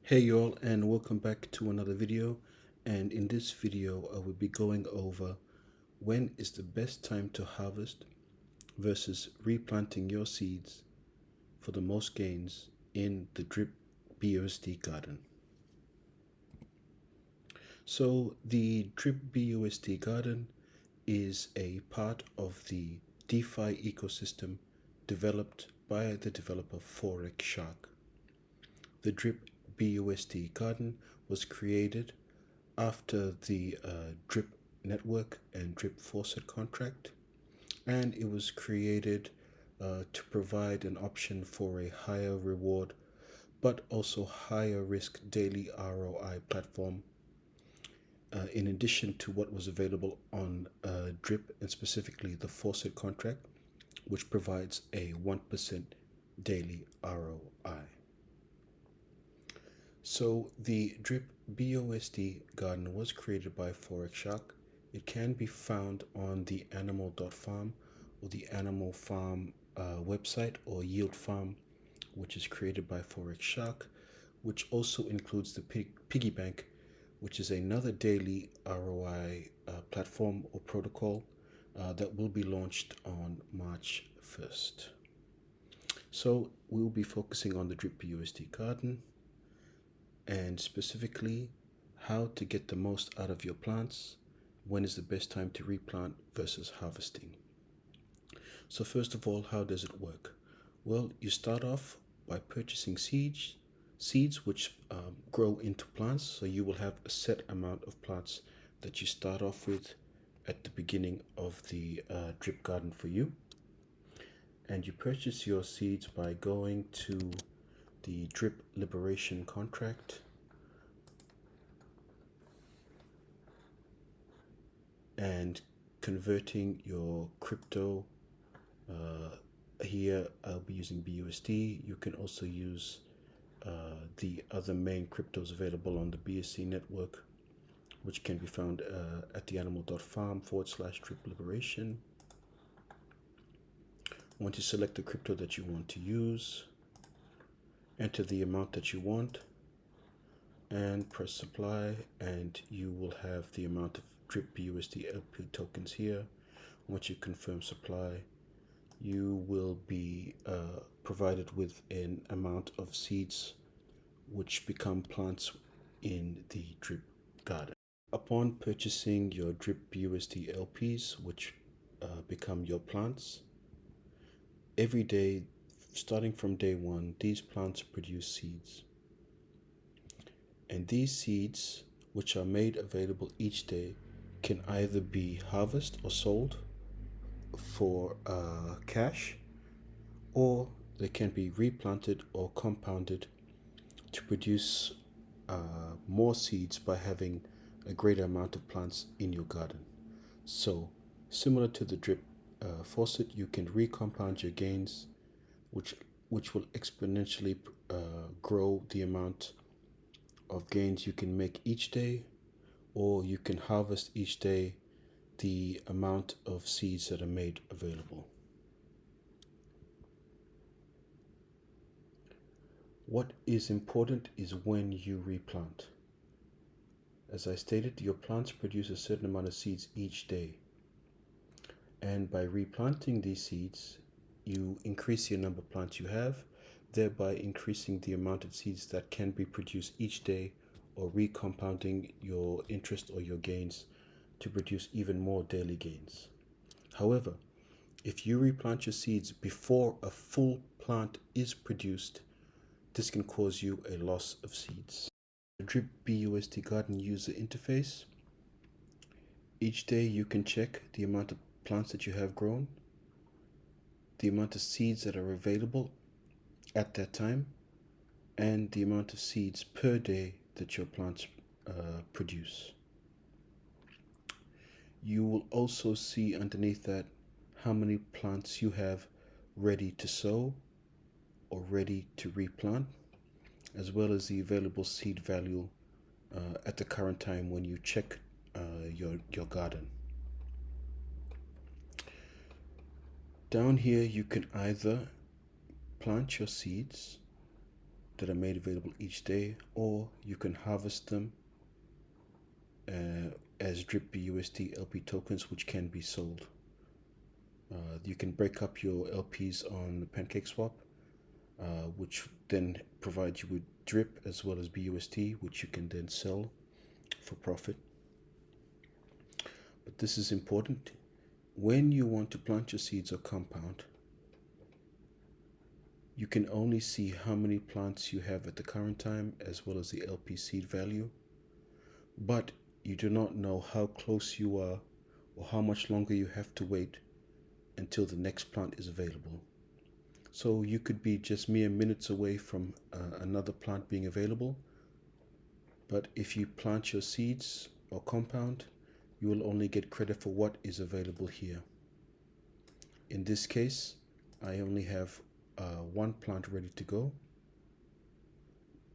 Hey y'all, and welcome back to another video. And in this video I will be going over when is the best time to harvest versus replanting your seeds for the most gains in the drip BUSD garden. So the drip BUSD garden is a part of the DeFi ecosystem developed by the developer Forex Shark. The drip BUSD garden was created after the drip network and drip faucet contract, and it was created to provide an option for a higher reward but also higher risk daily ROI platform, in addition to what was available on drip, and specifically the faucet contract, which provides a 1% daily ROI. So the drip BUSD garden was created by Forex Shark. It can be found on the animal.farm or the Animal Farm website, or Yield Farm, which is created by Forex Shark, which also includes the Piggy Bank, which is another daily ROI platform or protocol that will be launched on March 1st. So we'll be focusing on the drip BUSD garden, and specifically how to get the most out of your plants, when is the best time to replant versus harvesting. So first of all, how does it work? Well, you start off by purchasing seeds which grow into plants. So you will have a set amount of plants that you start off with at the beginning of the drip garden for you. And you purchase your seeds by going to the drip liberation contract and converting your crypto. Here I'll be using BUSD. You can also use the other main cryptos available on the BSC network, which can be found at the animal.farm/drip liberation. Once you select the crypto that you want to use, enter the amount that you want and press supply, and you will have the amount of drip BUSD LP tokens here. Once you confirm supply, you will be provided with an amount of seeds which become plants in the drip garden. Upon purchasing your drip BUSD LPs, which become your plants, every day starting from day one, these plants produce seeds. And these seeds, which are made available each day, can either be harvested or sold for cash, or they can be replanted or compounded to produce more seeds by having a greater amount of plants in your garden. So similar to the drip faucet, you can recompound your gains, which will exponentially grow the amount of gains you can make each day, or you can harvest each day the amount of seeds that are made available. What is important is when you replant. As I stated, your plants produce a certain amount of seeds each day. And by replanting these seeds, you increase the number of plants you have, thereby increasing the amount of seeds that can be produced each day, or recompounding your interest or your gains to produce even more daily gains. However, if you replant your seeds before a full plant is produced, this can cause you a loss of seeds. The drip BUSD garden user interface. Each day you can check the amount of plants that you have grown, the amount of seeds that are available at that time, and the amount of seeds per day that your plants produce. You will also see underneath that how many plants you have ready to sow or ready to replant, as well as the available seed value at the current time when you check your garden. Down here you can either plant your seeds that are made available each day, or you can harvest them as drip BUSD LP tokens, which can be sold. You can break up your LPs on PancakeSwap, which then provides you with drip as well as BUSD, which you can then sell for profit. But this is important. When you want to plant your seeds or compound, you can only see how many plants you have at the current time as well as the LP seed value, but you do not know how close you are or how much longer you have to wait until the next plant is available. So you could be just mere minutes away from another plant being available, but if you plant your seeds or compound, you will only get credit for what is available here. In this case, I only have one plant ready to go,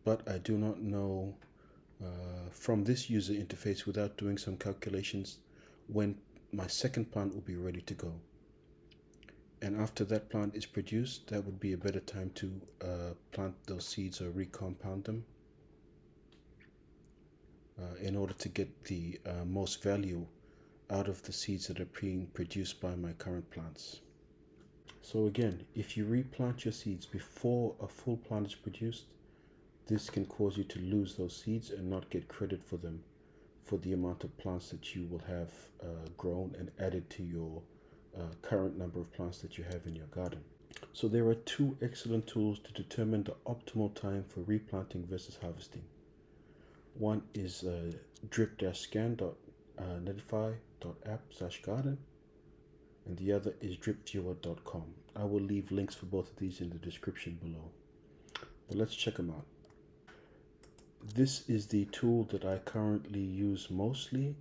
but I do not know from this user interface, without doing some calculations, when my second plant will be ready to go. And after that plant is produced, that would be a better time to plant those seeds or recompound them in order to get the most value out of the seeds that are being produced by my current plants. So again, if you replant your seeds before a full plant is produced, this can cause you to lose those seeds and not get credit for them, for the amount of plants that you will have grown and added to your current number of plants that you have in your garden. So there are two excellent tools to determine the optimal time for replanting versus harvesting. One is drip-scan.netlify.app/garden, and the other is dripviewer.com. I will leave links for both of these in the description below. But let's check them out. This is the tool that I currently use mostly.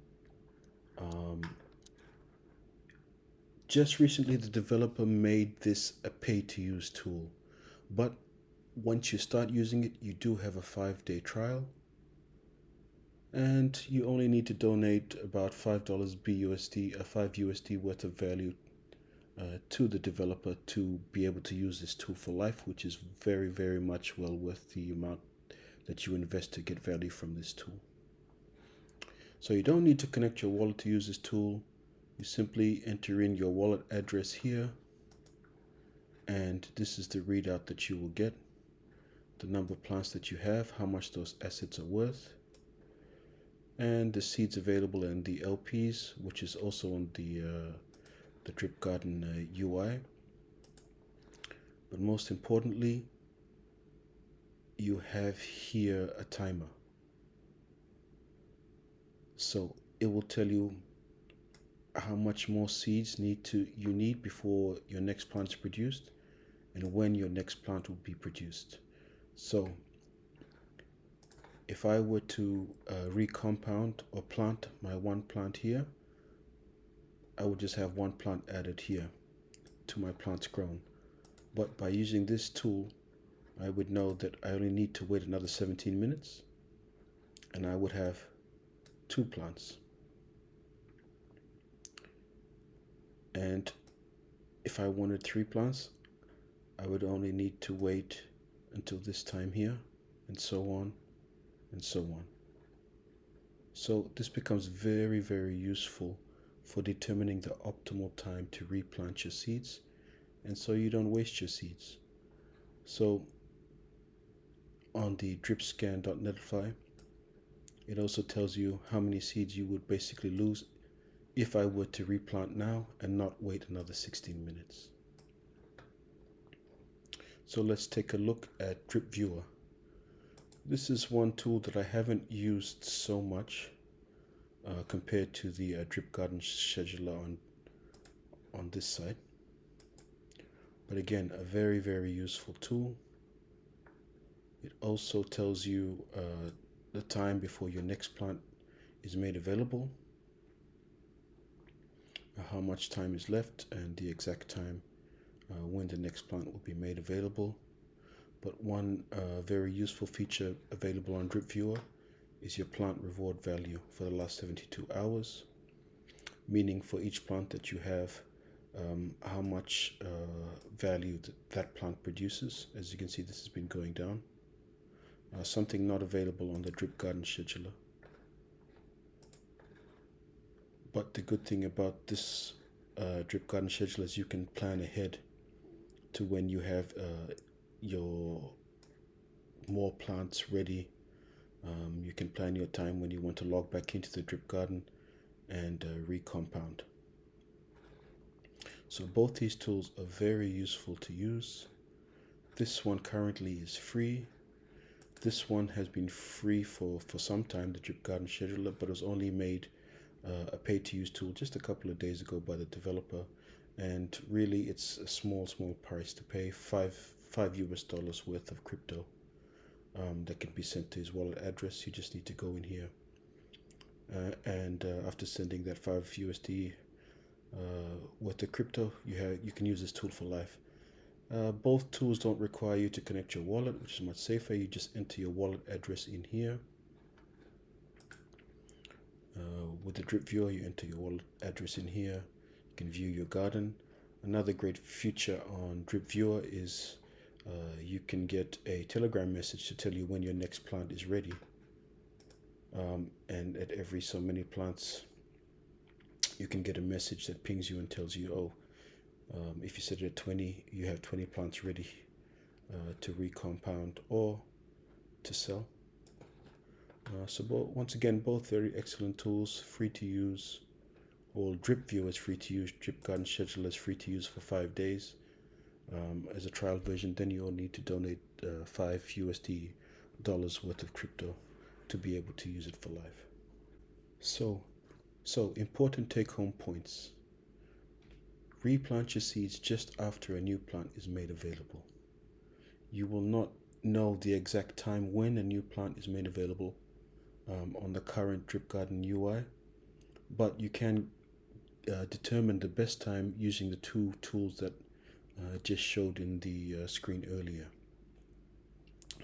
Just recently, the developer made this a pay-to-use tool, but once you start using it, you do have a 5-day trial, and you only need to donate about $5 BUSD, $5 USD worth of value to the developer to be able to use this tool for life, which is very, very much well worth the amount that you invest to get value from this tool. So you don't need to connect your wallet to use this tool. You simply enter in your wallet address here, and this is the readout that you will get: the number of plants that you have, how much those assets are worth, and the seeds available and the LPs, which is also on the Drip Garden UI. But most importantly, you have here a timer. So it will tell you how much more seeds you need before your next plant is produced, and when your next plant will be produced. So if I were to recompound or plant my one plant here, I would just have one plant added here to my plants grown. But by using this tool, I would know that I only need to wait another 17 minutes, and I would have 2 plants. And if I wanted 3 plants, I would only need to wait until this time here, and so on and so on. So this becomes very, very useful for determining the optimal time to replant your seeds, and so you don't waste your seeds. So on the dripscan.netlify, it also tells you how many seeds you would basically lose if I were to replant now and not wait another 16 minutes. So let's take a look at Drip Viewer. This is one tool that I haven't used so much compared to the Drip Garden scheduler on this side. But again, a very, very useful tool. It also tells you the time before your next plant is made available, how much time is left, and the exact time when the next plant will be made available. But one very useful feature available on Drip Viewer is your plant reward value for the last 72 hours, meaning for each plant that you have, how much value that plant produces. As you can see, this has been going down. something not available on the drip garden scheduler. But the good thing about this drip garden scheduler is you can plan ahead to when you have your more plants ready. You can plan your time when you want to log back into the drip garden and recompound. So both these tools are very useful to use. This one currently is free. This one has been free for some time, the drip garden scheduler, but it was only made a pay-to-use tool just a couple of days ago by the developer, and really it's a small price to pay, $5 worth of crypto that can be sent to his wallet address. You just need to go in here and after sending that $5 worth of crypto, you can use this tool for life. Both tools don't require you to connect your wallet, which is much safer. You just enter your wallet address in here. With the drip viewer, you enter your wallet address in here. You can view your garden. Another great feature on drip viewer is you can get a telegram message to tell you when your next plant is ready. And at every so many plants, you can get a message that pings you and tells you, oh, if you set it at 20, you have 20 plants ready to recompound or to sell. So once again, both very excellent tools, free to use. Well, Drip Viewer is free to use. Drip Garden Scheduler is free to use for 5 days as a trial version. Then you'll need to donate $5 worth of crypto to be able to use it for life. So important take-home points. Replant your seeds just after a new plant is made available. You will not know the exact time when a new plant is made available on the current Drip Garden UI, but you can determine the best time using the two tools that just showed in the screen earlier.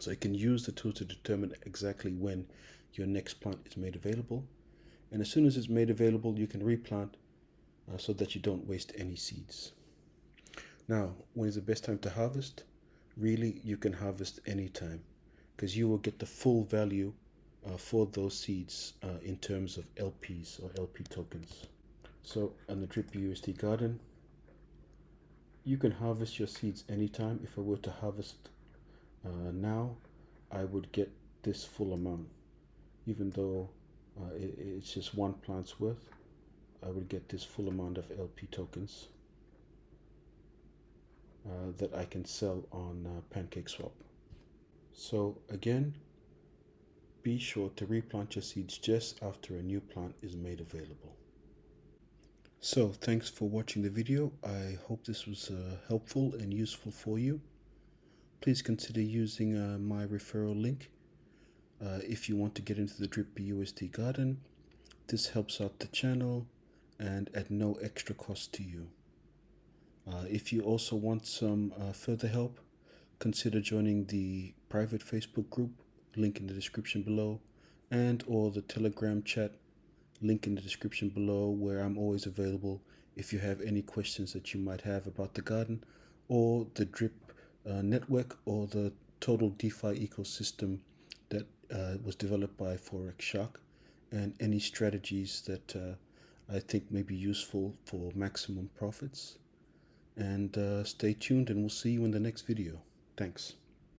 So you can use the tool to determine exactly when your next plant is made available, and as soon as it's made available, you can replant so that you don't waste any seeds. Now, when is the best time to harvest? Really, you can harvest anytime, because you will get the full value for those seeds in terms of LPs or LP tokens. So on the Drip USD Garden, you can harvest your seeds anytime. If I were to harvest now, I would get this full amount. Even though it's just one plant's worth, I would get this full amount of LP tokens that I can sell on PancakeSwap. So again, be sure to replant your seeds just after a new plant is made available. So thanks for watching the video. I hope this was helpful and useful for you. Please consider using my referral link if you want to get into the Drip USD Garden. This helps out the channel and at no extra cost to you. If you also want some further help, consider joining the private Facebook group, link in the description below, and or the Telegram chat, link in the description below, where I'm always available if you have any questions that you might have about the garden or the Drip network or the total DeFi ecosystem that was developed by Forex Shark, and any strategies that I think may be useful for maximum profits. And stay tuned, and we'll see you in the next video. Thanks.